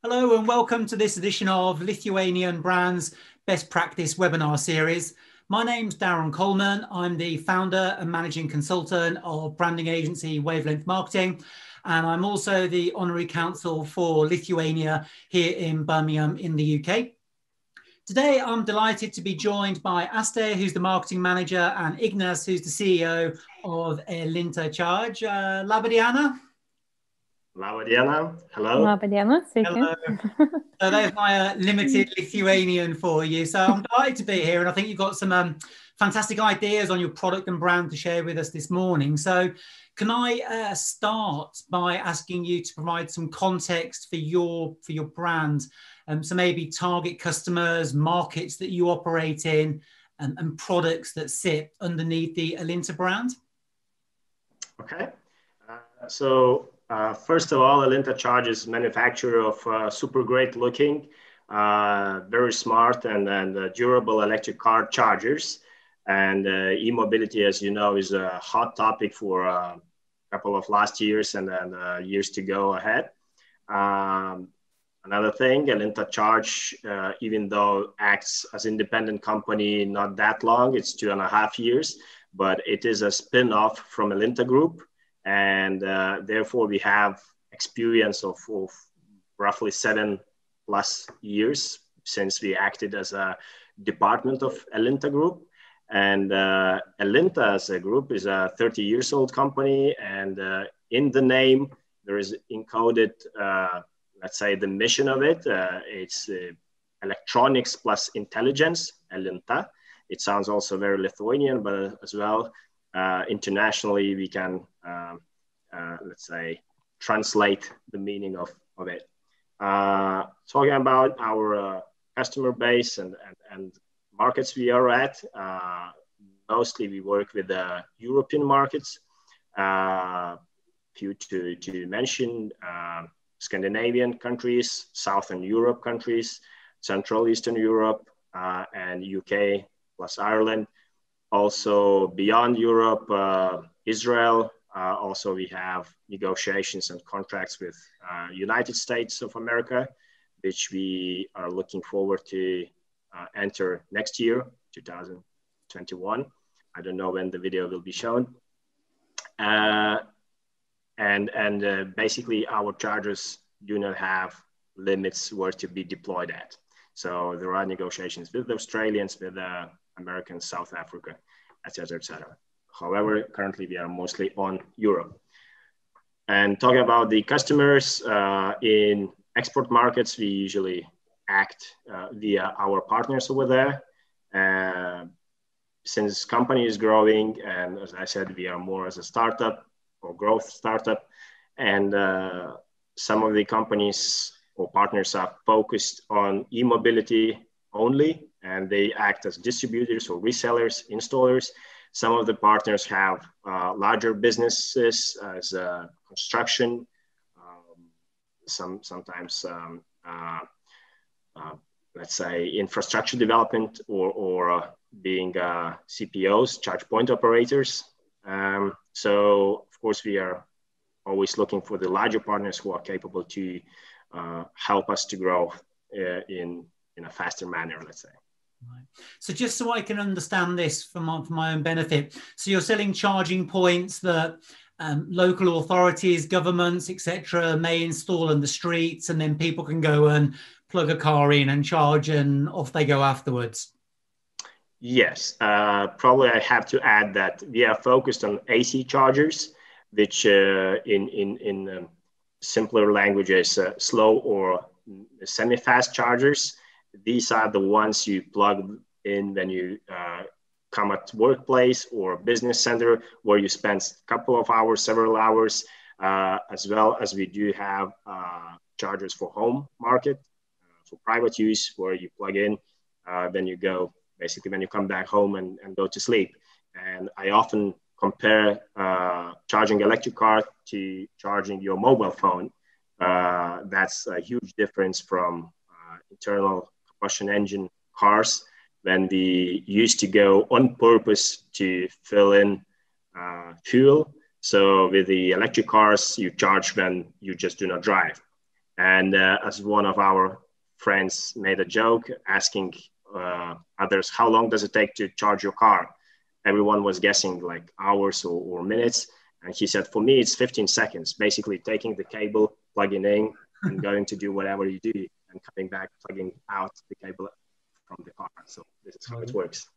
Hello and welcome to this edition of Lithuanian Brands Best Practice webinar series. My name's Darren Coleman. I'm the founder and managing consultant of branding agency Wavelength Marketing, and I'm also the honorary counsel for Lithuania here in Birmingham in the UK. Today, I'm delighted to be joined by Aster, who's the marketing manager, and Ignas, who's the CEO of Elinta Charge. Labadiana. Labadiena, hello. Labadiena, Hello. So there's my limited Lithuanian for you. So I'm delighted to be here, and I think you've got some fantastic ideas on your product and brand to share with us this morning. So can I start by asking you to provide some context for your brand? So maybe target customers, markets that you operate in, and products that sit underneath the Elinta brand. Okay. First of all, Elinta Charge is manufacturer of super great looking, very smart and durable electric car chargers. And e-mobility, as you know, is a hot topic for a couple of last years and then years to go ahead. Another thing, Elinta Charge, even though acts as independent company not that long, it's 2.5 years, but it is a spin-off from Elinta Group. And therefore, we have experience of roughly 7+ years since we acted as a department of Elinta Group. And Elinta as a group is a 30 years old company. And in the name, there is encoded, let's say, the mission of it. It's electronics plus intelligence, Elinta. It sounds also very Lithuanian, but as well, internationally, we can, let's say, translate the meaning of it. Talking about our customer base and markets we are at, mostly we work with the European markets. Few to mention, Scandinavian countries, Southern Europe countries, Central Eastern Europe, and UK plus Ireland. Also beyond Europe, Israel. Also, we have negotiations and contracts with United States of America, which we are looking forward to enter next year, 2021. I don't know when the video will be shown. Basically, our chargers do not have limits where to be deployed at. So there are negotiations with the Australians, with the Americans, South Africa, etc., etc. However, currently we are mostly on Europe. And talking about the customers in export markets, we usually act via our partners over there. Since company is growing, and as I said, we are more as a startup or growth startup, and some of the companies or partners are focused on e-mobility only, and they act as distributors or resellers, installers. Some of the partners have larger businesses as construction, sometimes, let's say, infrastructure development or being CPOs, charge point operators. So, of course, we are always looking for the larger partners who are capable to help us to grow in a faster manner, let's say. Right. So just so I can understand this for my own benefit, so you're selling charging points that local authorities, governments, etc., may install in the streets, and then people can go and plug a car in and charge, and off they go afterwards. Yes, probably I have to add that we are focused on AC chargers, which in simpler languages, slow or semi-fast chargers. These are the ones you plug in when you come at workplace or business center, where you spend a couple of hours, several hours, as well as we do have chargers for home market, for private use, where you plug in, then you go, basically when you come back home and go to sleep. And I often compare charging electric car to charging your mobile phone. That's a huge difference from internal combustion engine cars, when we used to go on purpose to fill in fuel. So with the electric cars, you charge when you just do not drive. And as one of our friends made a joke asking others, how long does it take to charge your car? Everyone was guessing like hours or minutes. And he said, for me, it's 15 seconds, basically taking the cable, plugging in and going to do whatever you do and coming back, plugging out the cable from the car. So this is how it works.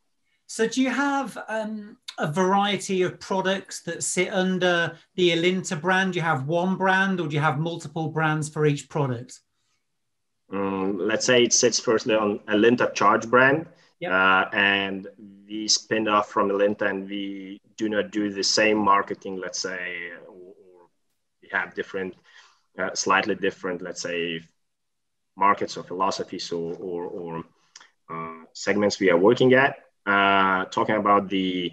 So do you have a variety of products that sit under the Elinta brand? Do you have one brand or do you have multiple brands for each product? Let's say it sits firstly on Elinta Charge brand. Yep. And we spin off from Elinta and we do not do the same marketing, let's say, or we have different, slightly different, let's say, markets or philosophies or segments we are working at. Talking about the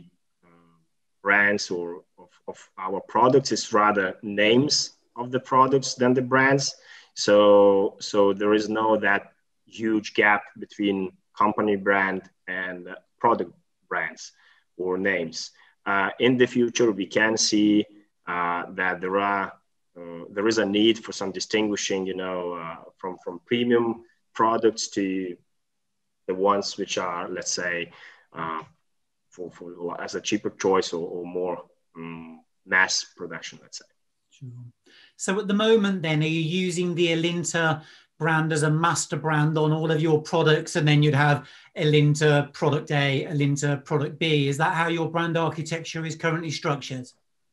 brands or of our products is rather names of the products than the brands. So there is no that huge gap between company brand and product brands or names. In the future, we can see that there is a need for some distinguishing, from premium products to the ones which are, let's say, for as a cheaper choice or more mass production, let's say. Sure. So at the moment, then, are you using the Elinta brand as a master brand on all of your products, and then you'd have Elinta product A, Elinta product B? Is that how your brand architecture is currently structured?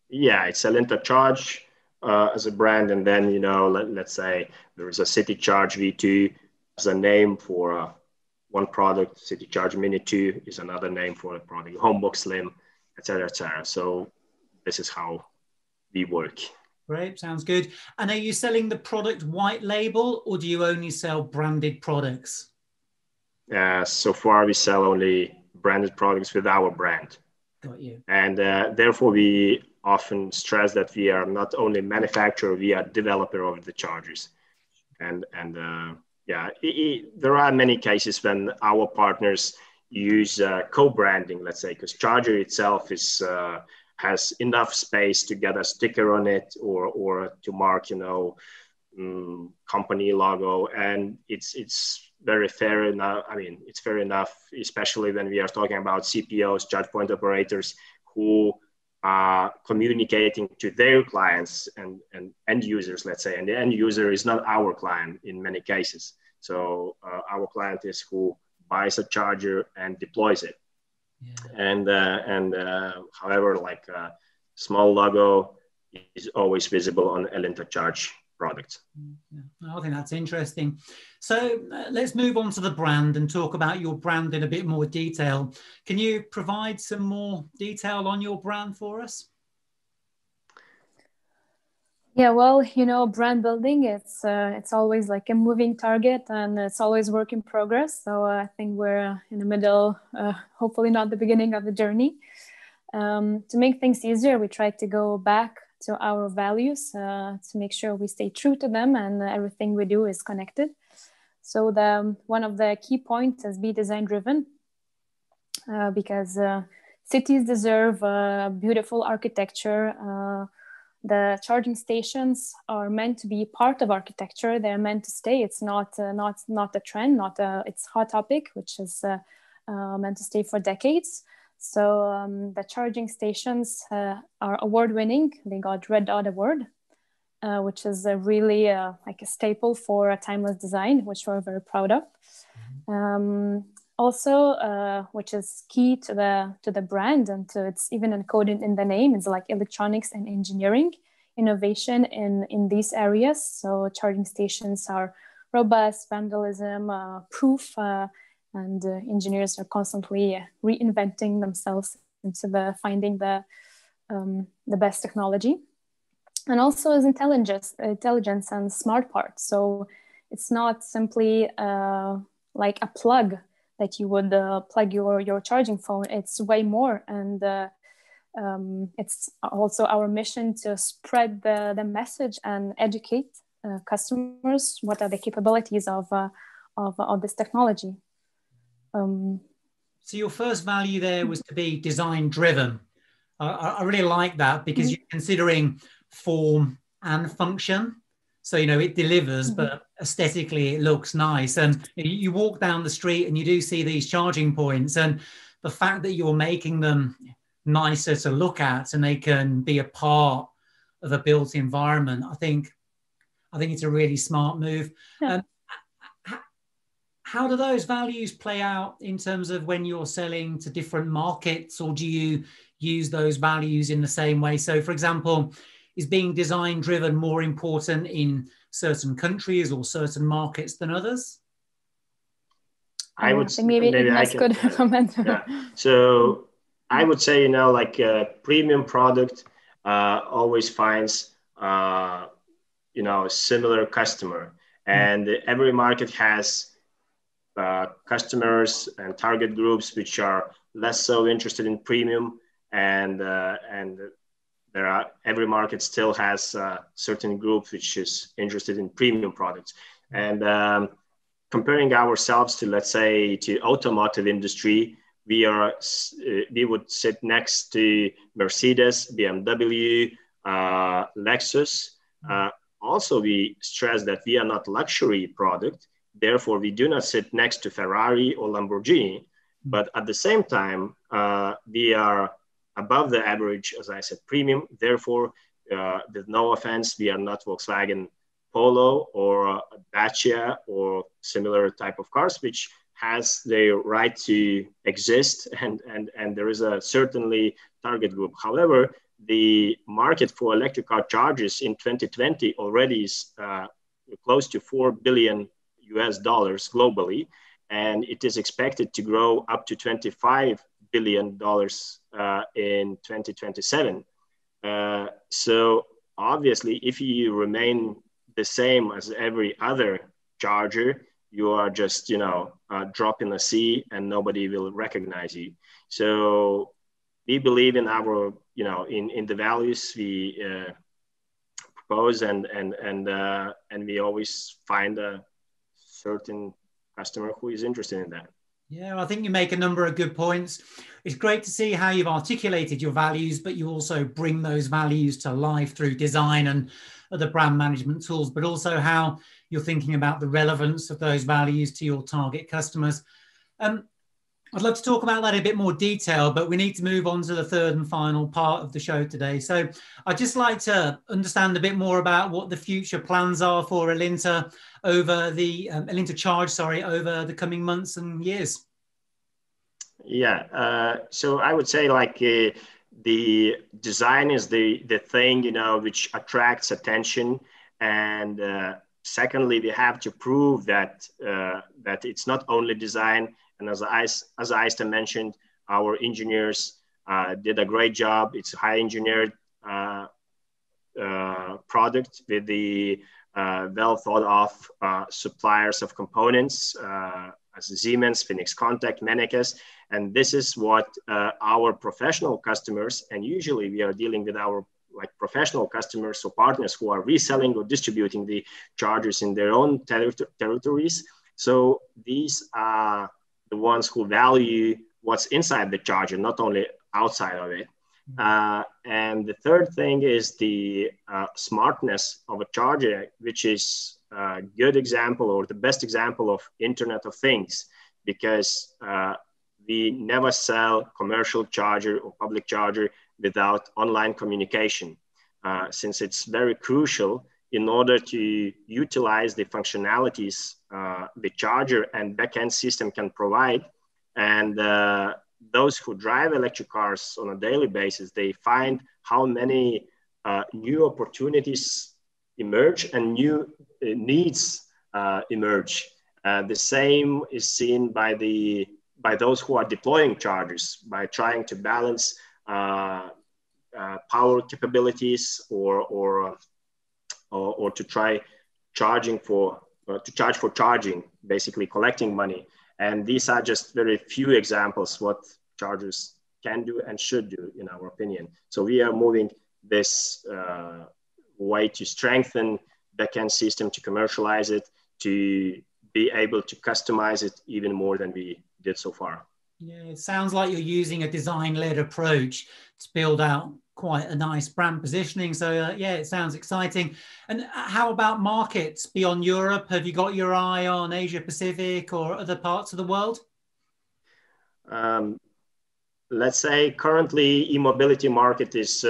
Yeah, it's Elinta Charge as a brand, and then let's say there is a City Charge V2 as a name for one product. City Charge Mini 2 is another name for a product. Homebox Slim, etc., etc. So this is how we work. Great, sounds good. And are you selling the product white label, or do you only sell branded products? So far, we sell only branded products with our brand. Got you. And therefore, we often stress that we are not only manufacturer, we are developer of the chargers. And there are many cases when our partners use co-branding, let's say, because charger itself is has enough space to get a sticker on it or to mark, company logo, and it's very fair enough. I mean, it's fair enough, especially when we are talking about CPOs, charge point operators, who are communicating to their clients and end users, let's say, and the end user is not our client in many cases. So our client is who buys a charger and deploys it. Yeah. And however, like a small logo is always visible on Elinta Charge products. Yeah. I think that's interesting. So let's move on to the brand and talk about your brand in a bit more detail. Can you provide some more detail on your brand for us? Yeah, well, brand building, it's always like a moving target, and it's always work in progress. So I think we're in the middle, hopefully not the beginning of the journey. To make things easier, we try to go back to our values to make sure we stay true to them, and everything we do is connected. So one of the key points is be design driven, because cities deserve beautiful architecture. The charging stations are meant to be part of architecture. They're meant to stay. It's not a trend, it's a hot topic, which is meant to stay for decades. So the charging stations are award-winning. They got Red Dot Award, which is really like a staple for a timeless design, which we're very proud of. Also, which is key to the brand, and to it's even encoded in the name, it's like electronics and engineering innovation in these areas. So charging stations are robust, vandalism proof, and engineers are constantly reinventing themselves into finding the best technology. And also is intelligence and smart parts. So it's not simply like a plug that you would plug your charging phone. It's way more, and it's also our mission to spread the message and educate customers what are the capabilities of this technology. So your first value there was to be design driven. I really like that, because you're considering form and function. So, it delivers, but aesthetically it looks nice. And you walk down the street and you do see these charging points, and the fact that you're making them nicer to look at and they can be a part of a built environment, I think it's a really smart move. Yeah. How do those values play out in terms of when you're selling to different markets, or do you use those values in the same way? So, for example, is being design driven more important in certain countries or certain markets than others? I would think maybe Ignas could comment. Yeah. So I would say, like a premium product always finds, a similar customer, and every market has customers and target groups which are less so interested in premium, and every market still has certain groups which is interested in premium products. And comparing ourselves to, let's say, to automotive industry, we would sit next to Mercedes, BMW, Lexus. Also, we stress that we are not luxury product. Therefore, we do not sit next to Ferrari or Lamborghini. But at the same time, we are above the average, as I said, premium. Therefore, with no offense, we are not Volkswagen Polo or Dacia or similar type of cars, which has the right to exist, and there is a certainly target group. However, the market for electric car chargers in 2020 already is close to $4 billion globally, and it is expected to grow up to $25 billion in 2027. So obviously, if you remain the same as every other charger, you are just, a drop in the sea and nobody will recognize you. So we believe in our, in the values we propose, and we always find a certain customer who is interested in that. Yeah, I think you make a number of good points. It's great to see how you've articulated your values, but you also bring those values to life through design and other brand management tools, but also how you're thinking about the relevance of those values to your target customers. I'd love to talk about that in a bit more detail, but we need to move on to the third and final part of the show today. So I'd just like to understand a bit more about what the future plans are for Elinta over the Elinta Charge, over the coming months and years. Yeah, so I would say the design is the thing, which attracts attention. And secondly, we have to prove that it's not only design. And as Aista mentioned, our engineers did a great job. It's a high engineered product with the well thought of suppliers of components, as Siemens, Phoenix Contact, Mennekes. And this is what our professional customers, and usually we are dealing with our professional customers or partners who are reselling or distributing the chargers in their own territories. So these are the ones who value what's inside the charger, not only outside of it. And the third thing is the smartness of a charger, which is a good example or the best example of Internet of Things, because we never sell commercial charger or public charger without online communication, since it's very crucial in order to utilize the functionalities the charger and backend system can provide. And those who drive electric cars on a daily basis, they find how many new opportunities emerge and new needs emerge. The same is seen by those who are deploying chargers, by trying to balance power capabilities or to try charging to charge for charging, basically collecting money. And these are just very few examples what chargers can do and should do, in our opinion. So we are moving this way to strengthen backend system, to commercialize it, to be able to customize it even more than we did so far. Yeah, it sounds like you're using a design-led approach to build out quite a nice brand positioning. So yeah, it sounds exciting. And how about markets beyond Europe? Have you got your eye on Asia Pacific or other parts of the world? Let's say currently e-mobility market is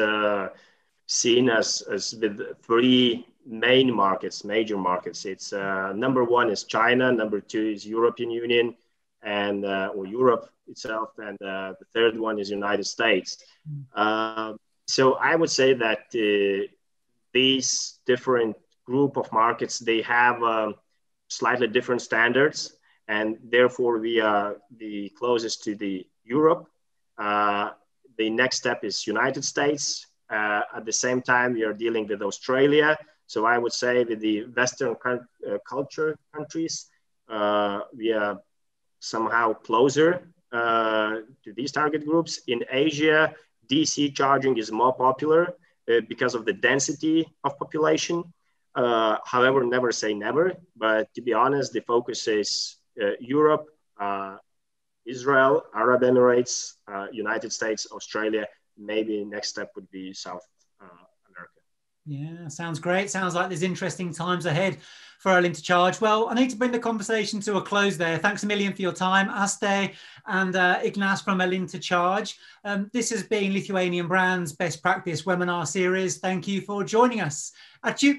seen as with three main markets, major markets. It's number one is China, number two is European Union, and or Europe itself, and the third one is United States. So I would say that these different group of markets, they have slightly different standards, and therefore we are the closest to the Europe. The next step is United States. At the same time, we are dealing with Australia. So I would say with the Western culture countries, we are somehow closer to these target groups. In Asia, DC charging is more popular because of the density of population. However, never say never. But to be honest, the focus is Europe, Israel, Arab Emirates, United States, Australia. Maybe next step would be South America. Yeah, sounds great. Sounds like there's interesting times ahead for Elinta Charge. Well, I need to bring the conversation to a close there. Thanks a million for your time, Aste and Ignas from Elinta Charge. This has been Lithuanian Brands Best Practice webinar series. Thank you for joining us. Ačiū.